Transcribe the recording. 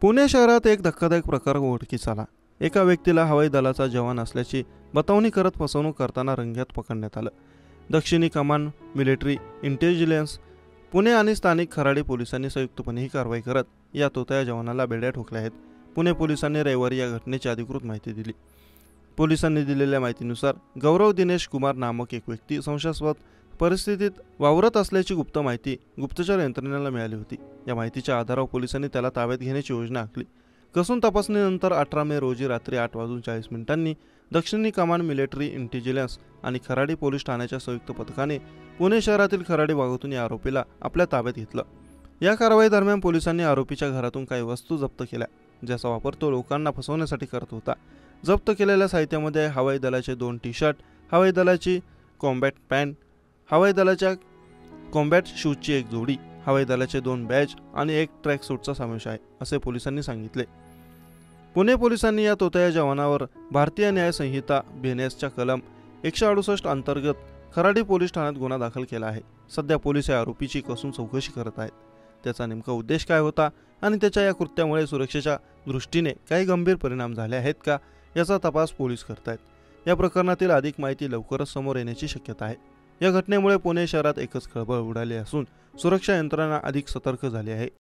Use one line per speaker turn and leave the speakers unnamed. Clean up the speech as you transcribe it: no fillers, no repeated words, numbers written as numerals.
पुणे शहरात एक धक्कादायक प्रकार उघडकीस आला। एका व्यक्तीला हवाई दलाचा जवान असल्याची बतावणी करत फसवणूक करताना रंगेहात पकडण्यात आलं। दक्षिणी कमांड मिलिटरी इंटेलिजन्स पुणे आणि स्थानिक खराडी पोलिसांनी संयुक्तपणे ही कारवाई करत या तोतया जवानाला बेड्या ठोकल्या आहेत। पुणे पोलिसांनी रविवारी या घटनेची अधिकृत माहिती दिली। पोलिसांनी दिलेल्या माहितीनुसार गौरव दिनेश कुमार नामक एक व्यक्ती संशयास्पद परिस्थितीत वावरत असल्याची गुप्त माहिती गुप्तचर यंत्रणेला मिळाली होती। या माहितीच्या आधारावर पोलिसांनी त्याला ताब्यात घेण्याची योजना आखली। कसून तपासणीनंतर 18 मे रोजी रात्री 8:40 दक्षिणी कमांड मिलिटरी इंटेलिजन्स आणि खराडी पोलीस ठाण्याच्या संयुक्त पथकाने पुणे शहरातील खराडी भागातून या आरोपीला आपल्या ताब्यात घेतलं। या कारवाई दरम्यान पोलिसांनी आरोपीच्या घरातून काही वस्तू जप्त केल्या, ज्याचा वापर तो लोकांना फसवण्यासाठी करत होता। जप्त केलेल्या साहित्यामध्ये हवाई दलाचे 2 टी-शर्ट, हवाई दलाची कॉम्बॅट पॅन्ट, हवाई दलाच्या कॉम्बॅट शूजची एक जोडी, हवाई दलाचे 2 बॅज आणि एक ट्रॅक सूटचा समावेश आहे, असे पोलिसांनी सांगितले। पुणे पोलिसांनी या तोतया जवानावर भारतीय न्याय संहिता BNS कलम 168 अंतर्गत खराडी पोलीस ठाण्यात गुन्हा दाखल केला आहे। सध्या पोलीस या आरोपीची कसून चौकशी करत आहेत। त्याचा नेमका उद्देश काय होता आणि त्याच्या या कृत्यामुळे सुरक्षेच्या दृष्टीने काही गंभीर परिणाम झाले आहेत का, याचा तपास पोलीस करतायत। या प्रकरणातील अधिक माहिती लवकरच समोर येण्याची शक्यता आहे। या घटनेमुळे पुणे शहरात एकच खळबळ उडाली असून सुरक्षा यंत्रणा अधिक सतर्क झाली आहे।